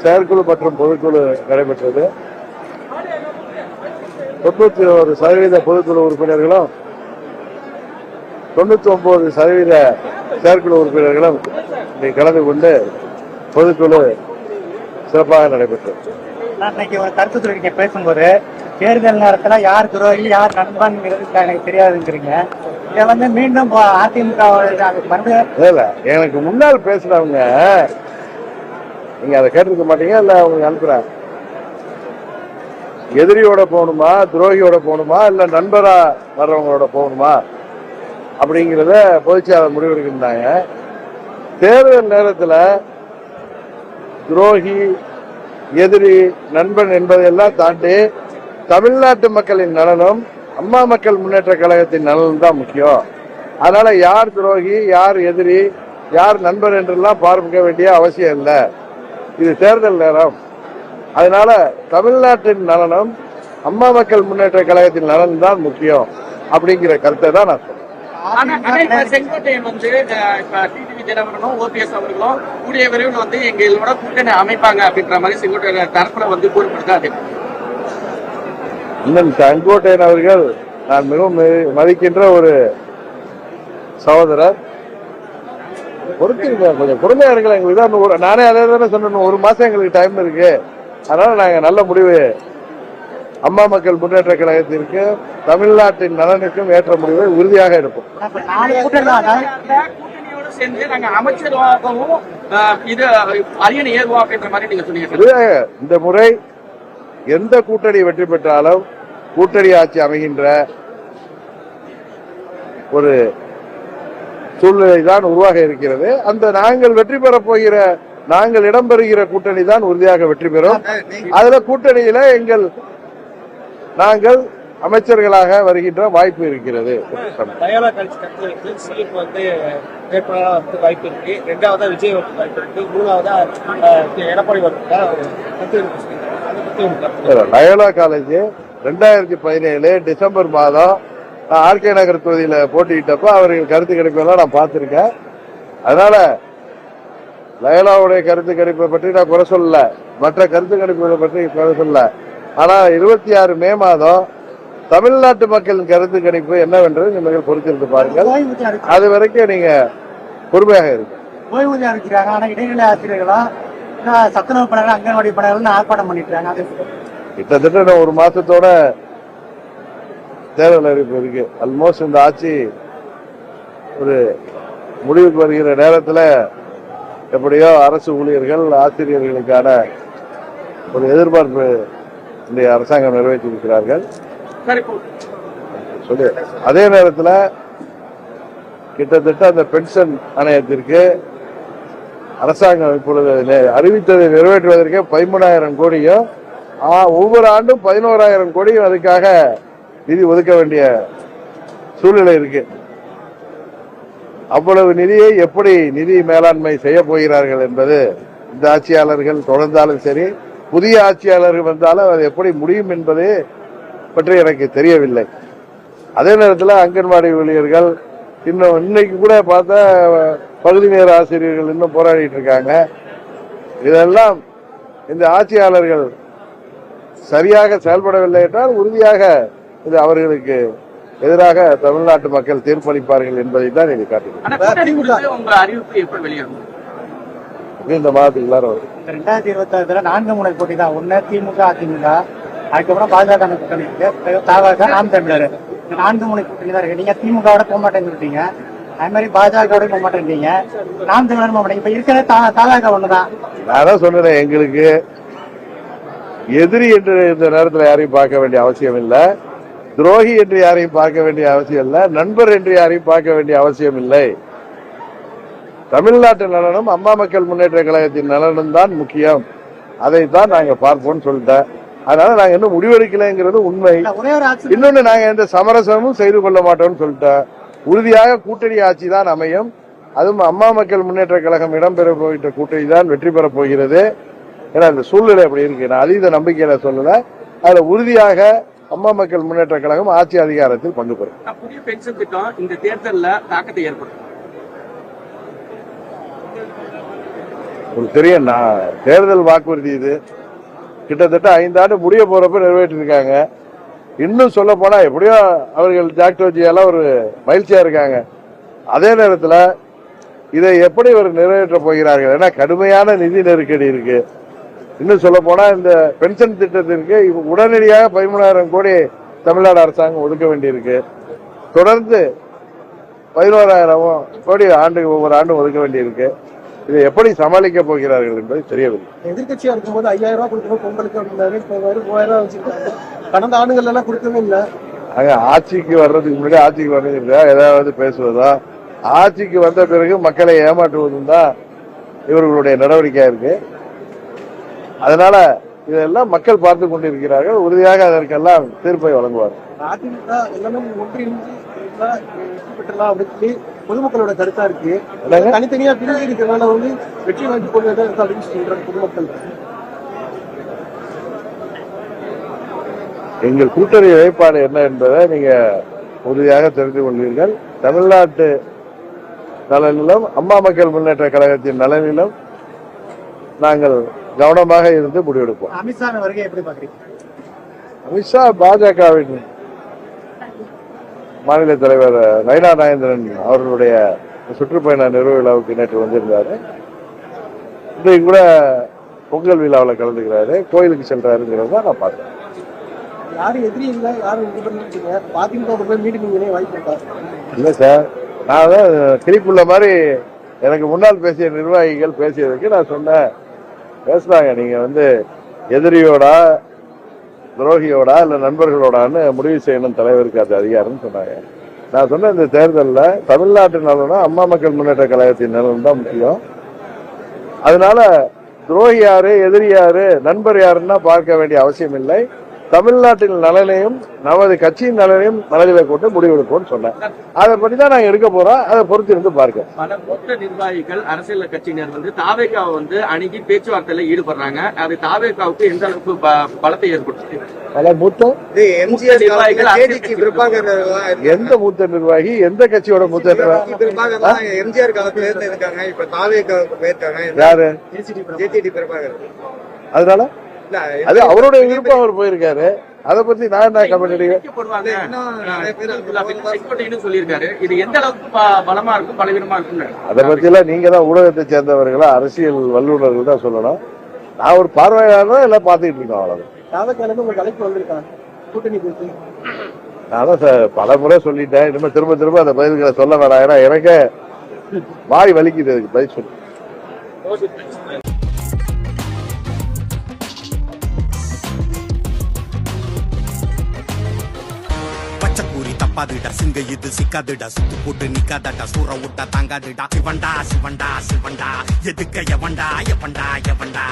செயற்குழு மற்றும் பொதுக்குழு நடைபெற்றது. 91% பொதுக்குழு உறுப்பினர்களும் 99% செயற்குழு உறுப்பினர்களும் கலந்து கொண்டு பொதுக்குழு சிறப்பாக நடைபெற்றது. இன்னைக்கு ஒரு கருத்து சொல்லிருக்கீங்க பேசும்போது, தேர்தல் நேரத்துல யார் துரோகி யார் நண்பன் எனக்கு தெரியாதுங்கிறீங்க. இதை மீண்டும் அதிமுக எனக்கு முன்னால் பேசுறவங்க நீங்க அதை கேட்டிருக்க மாட்டீங்க, இல்ல அவங்க அனுப்புறாங்க. எதிரியோட போகணுமா, துரோகியோட போகணுமா, இல்ல நண்பரா வர்றவங்களோட போகணுமா அப்படிங்கிறத பொதுச்செயலாளர் முடிவெடுக்கின்றாங்க. தேர்தல் நேரத்தில் துரோகி, எதிரி, நண்பன் என்பதையெல்லாம் தாண்டி தமிழ்நாட்டு மக்களின் நலனும் அம்மா மக்கள் முன்னேற்ற கழகத்தின் நலனும் தான் முக்கியம். அதனால யார் துரோகி, யார் எதிரி, யார் நண்பர் என்றெல்லாம் பார்க்க வேண்டிய அவசியம் இல்லை. இது தேர்தல் நேரம். அதனால தமிழ்நாட்டின் நலனும் அம்மா மக்கள் முன்னேற்ற கழகத்தின் நலன் தான் முக்கியம் அப்படிங்கிற கருத்தை தான் நான் சொல்றேன். செங்கோட்டையன் டிடிவி தினகரனும் ஓபிஎஸ் அவர்களும் கூடிய விரைவில் எங்களோட கூட்டணி அமைப்பாங்க அப்படின்ற மாதிரி செங்கோட்டையன் தரப்புல கூறப்படுது. இன்னும் செங்கோட்டையன் அவர்கள் நான் மிகவும் மதிக்கின்ற ஒரு சகோதரர். பொறுத்துங்க, கொஞ்சம் பொறுமையா இருக்கலாம். எங்களுக்கு நானே அதே தானே சொன்னேன், ஒரு மாசம் எங்களுக்கு டைம் இருக்கு. அதனால நாங்க நல்ல முடிவு அம்மா மக்கள் முன்னேற்ற கழகத்திற்கு தமிழ்நாட்டின் நலனுக்கும் ஏற்ற முடிவை உறுதியாக எடுப்போம். இந்த முறை எந்த கூட்டணி வெற்றி பெற்றாலும் கூட்டணி ஆட்சி அமைகின்ற ஒரு சூழ்நிலை தான் உருவாக இருக்கிறது. அந்த நாங்கள் வெற்றி பெற போகிற, நாங்கள் இடம்பெறுகிற கூட்டணி தான் உறுதியாக வெற்றி பெறும். அதுல கூட்டணியில நாங்கள் அமைச்சர்களாக வருகின்ற வாய்ப்பு இருக்கிறது. வாய்ப்பு இருக்கு, இரண்டாவதா விஜய் வாய்ப்பு இருக்கு, மூணாவதா எடப்பாடி லயோலா காலேஜ் 2017 டிசம்பர் மாதம் ஆர்கே நகர் தொகுதியில போட்டியிட்டப்ப அவர்கள் கருத்து கணிப்பெல்லாம் நான் பார்த்திருக்கேன். அதனால லயோலாவுடைய கருத்து கணிப்பை பற்றி நான் குறை சொல்லல, மற்ற கருத்து கணிப்புகளை பற்றி குறை சொல்லல. ஆனா 26 மே மாதம் தமிழ்நாட்டு மக்களின் கருத்து கணிப்பு என்னவென்று நீங்கள் பொறுத்திருந்து பாருங்கள். அது வரைக்கும் நீங்க பொறுமையாக இருக்கு. ஓய்வூதியம் இருக்கிறாங்க, ஆனா இடைநிலை ஆசிரியர்களா சத்துணவு பணியாளர், அங்கன்வாடி பணியாளர் ஆர்ப்பாட்டம் பண்ணிட்டு கிட்டத்தட்ட ஒரு மாசத்தோட தேர்தல் அறிவிப்பு இருக்கு. ஆல்மோஸ்ட் இந்த ஆட்சி ஒரு முடிவுக்கு வருகிற நேரத்தில் எப்படியோ அரசு ஊழியர்கள், ஆசிரியர்களுக்கான ஒரு எதிர்பார்ப்பு இந்த அரசாங்கம் நிறைவேற்றியிருக்கிறார்கள். சொல்லி அதே நேரத்தில் கிட்டத்தட்ட அந்த பென்ஷன் ஆணையத்திற்கு அரசாங்கம் இப்பொழுது அறிவித்ததை நிறைவேற்றுவதற்கே 13,000 கோடியும், ஒவ்வொரு ஆண்டும் 11,000 கோடியும் அதுக்காக நிதி ஒதுக்க வேண்டிய சூழ்நிலை இருக்கு. அவ்வளவு நிதியை எப்படி நிதி மேலாண்மை செய்ய போகிறார்கள் என்பது இந்த ஆட்சியாளர்கள் தொடர்ந்தாலும் சரி, புதிய ஆட்சியாளர்கள் வந்தாலும் அது எப்படி முடியும் என்பது பற்றி எனக்கு தெரியவில்லை. அதே நேரத்தில் அங்கன்வாடி ஊழியர்கள் இன்னைக்கு கூட பார்த்தா பகுதி நேர ஆசிரியர்கள் இன்னும் போராடிட்டு இருக்காங்க. இதெல்லாம் இந்த ஆட்சியாளர்கள் சரியாக செயல்படவில்லை என்றால் உறுதியாக இது அவர்களுக்கு எதிராக தமிழ்நாட்டு மக்கள் தீர்ப்பளிப்பார்கள் என்பதை தான் இது காட்டுகிறது. இந்த மாதத்துக்கு வரும் 2026 4 முனை போட்டி தான். ஒன்னு திமுக, அதிமுக, அதுக்கப்புறம் பாஜக கூட்டணி, நாம் தமிழர். 4 முனை கூட்டணி தான் இருக்கு. நீங்க திமுகவோட போக மாட்டேன்னு, அது மாதிரி பாஜகவோட போக மாட்டேங்க, நாம் தமிழர் போக மாட்டேங்க. இப்ப இருக்கிற தாவாக ஒண்ணுதான். நான் தான் சொன்னேன், எங்களுக்கு எதிரி என்று இந்த நேரத்தில் யாரையும் பார்க்க வேண்டிய அவசியம் இல்லை, துரோகி என்று யாரையும் பார்க்க வேண்டிய அவசியம் இல்லை, நண்பர் என்று யாரையும் பார்க்க வேண்டிய அவசியம் இல்லை. தமிழ்நாட்டு நலனும் அம்மா மக்கள் முன்னேற்ற கழகத்தின் நலனும் தான் முக்கியம். அதைத்தான் நாங்க பார்ப்போம்னு சொல்லிட்டேன். அதனால நாங்க இன்னும் முடிவெடுக்கலைங்கிறது உண்மை. இன்னொன்னு, நாங்க எந்த சமரசமும் செய்து கொள்ள மாட்டோம்னு சொல்லிட்டேன். உறுதியாக கூட்டணி ஆட்சி தான் அமையும். அதுவும் அம்மா மக்கள் முன்னேற்ற கழகம் இடம்பெற போகின்ற கூட்டணி தான் வெற்றி பெறப் போகிறது. ஏன்னா இந்த சூழ்நிலை அப்படி இருக்கு. நான் அதீத நம்பிக்கையில சொல்லல, அதுல உறுதியாக அம்மா மக்கள் முன்னேற்ற கழகம் ஆட்சி அதிகாரத்தில் பங்கு பெறும். புதிய பென்ஷன் திட்டம் இந்த தேர்தல்ல தாக்கத்தை ஏற்படுத்தும். உங்களுக்கு தெரியும், நான் தேர்தல் வாக்குறுதி இது கிட்டத்தட்ட 5 ஆண்டு முடிய போறப்ப நிறைவேற்றிருக்காங்க. இன்னும் சொல்ல போனா எப்படியோ அவர்கள் ஜாக்டோஜியால ஒரு மகிழ்ச்சியா இருக்காங்க. அதே நேரத்தில் இதை எப்படி ஒரு நிறைவேற்ற போகிறார்கள்? ஏன்னா கடுமையான நிதி நெருக்கடி இருக்கு. இன்னும் சொல்ல போனா இந்த பென்ஷன் திட்டத்திற்கு உடனடியாக 13,000 கோடி தமிழ்நாடு அரசாங்கம் ஒதுக்க வேண்டியிருக்கு. தொடர்ந்து 11,000 கோடி ஒவ்வொரு ஆண்டும் ஒதுக்க வேண்டியிருக்கு. இதை எப்படி சமாளிக்க போகிறார்கள் என்பது தெரியவில்லை. எதிர்கட்சியா இருக்கும்போது 5,000 ரூபாய் கொடுக்கணும் பொங்கலுக்கு அப்படின்னாரு. 3,000 வச்சிருக்காங்க. கடந்த ஆண்டுகள் எல்லாம் கொடுக்கவே இல்லை. ஆட்சிக்கு வர்றதுக்கு முன்னாடி ஆட்சிக்கு வர்றதுக்கு ஏதாவது பேசுவதா, ஆட்சிக்கு வந்த பிறகு மக்களை ஏமாற்றுவதும் தான் இவர்களுடைய நடவடிக்கையா இருக்கு. அதனால இதெல்லாம் மக்கள் பார்த்து கொண்டிருக்கிறார்கள். உறுதியாக அதற்கெல்லாம் தீர்ப்பை வழங்குவார்கள். அதிமுக எல்லாமே ஒன்றிணைந்து வெற்றி பெற்றலாம் அப்படின்னு சொல்லி பொதுமக்களோட கருத்தா இருக்கு. தனித்தனியா பிரிவு இருக்கிறதுனால வெற்றி வாங்கி கொண்டு அப்படின்னு சொல்றாங்க பொதுமக்கள். எங்கள் கூட்டணி நிலைப்பாடு என்ன என்பதை நீங்க உறுதியாக தெரிந்து கொள்வீர்கள். தமிழ்நாட்டு நலனிலும் அம்மா மக்கள் முன்னேற்ற கழகத்தின் நலனிலும் நாங்கள் கவனமாக இருந்து முடிவெடுப்போம். அமித்ஷா வருகை எப்படி பாக்குறீங்க? அமித்ஷா பாஜகவின் மாநில தலைவர் நயினா நாகேந்திரன் அவர்களுடைய சுற்றுப்பயண நிறைவு விழாவுக்கு நேற்று வந்திருந்தாரு. இன்றைக்கு கூட பொங்கல் விழாவில் கலந்துக்கிறாரு, கோயிலுக்கு செல்றாருங்கிறத நான் பார்த்தேன். யாரும் எதிரி இல்ல, யாரும் இது பண்ணிருக்கீங்க. பாதிமுக மீட்டிங் வாய்ப்பு இருக்கா? இல்ல சார், நான் தான் கிளிப்புள்ள மாதிரி எனக்கு முன்னால் பேசிய நிர்வாகிகள் பேசியதுக்கு நான் சொன்னேன், பேசுறாங்க நீங்க எதிரியோடா துரோகியோடா இல்ல நண்பர்களோடான்னு முடிவு செய்யணும் தலைவருக்கு அது அதிகாரம் சொன்னாங்க. நான் சொன்ன இந்த தேர்தலில் தமிழ்நாட்டு நலனும் அம்மா மக்கள் முன்னேற்ற கழகத்தின் நலன் தான் முக்கியம். அதனால துரோகி யாரு எதிரி யாரு நண்பர் யாருன்னா பார்க்க வேண்டிய அவசியம் இல்லை. தமிழ்நாட்டின் நலனையும் நமது கட்சியின் நலனையும் மனதில் கொண்டு முடிவெடுப்போம்னு சொன்னேன். அதை பற்றி தான் நாங்கள் எடுக்க போறோம். அதை பொறுத்து இருந்து பார்க்க. பல மூத்த நிர்வாகிகள் அரசியல் கட்சியினர் தாவேகாவை அணுகி பேச்சுவார்த்தையில ஈடுபடுறாங்க. அது தாவேகாவுக்கு எந்த அளவுக்கு பலத்தை ஏற்படுத்துது? பல மூத்த நிர்வாகிகள் எந்த மூத்த நிர்வாகி எந்த கட்சியோட மூத்த நிர்வாகி? எம்ஜிஆர் காலத்துல இருந்து இருக்காங்க. இப்ப தாவேகாவுக்கு போயிருக்காங்க. யாரு? ஜேடிடி பிரபாகர். அதனால அது அவருடைய விருப்பம், அவர் போயிருக்காரு. அதை பத்தி நான் என்ன கமெண்ட் சொல்லியிருக்காரு. இது எந்த அளவுக்கு பலமா இருக்கும் பலவீனமா இருக்கும்? அதை பத்தி எல்லாம் நீங்க தான் ஊடகத்தை சேர்ந்தவர்களா அரசியல் வல்லுநர்கள் தான் சொல்லணும். நான் ஒரு பார்வையாளர் எல்லாம் பாத்துக்கிட்டு இருக்கோம். அவ்வளவு நான் தான் பல முறை சொல்லிட்டேன். இனிமே திரும்ப திரும்ப அந்த பதில்களை சொல்ல வேணாம். ஏன்னா எனக்கு வாய் வலிக்குது அதுக்கு பதில் சொல்லி. தப்பாதுடா சிங்க இது சிக்காதுடா சுத்து போட்டு நிக்காதடா சூற விட்டா தாங்காதுடா சிவண்டா சிவண்டா சிவண்டா எதுக்க எவண்டா எவண்டா எவண்டா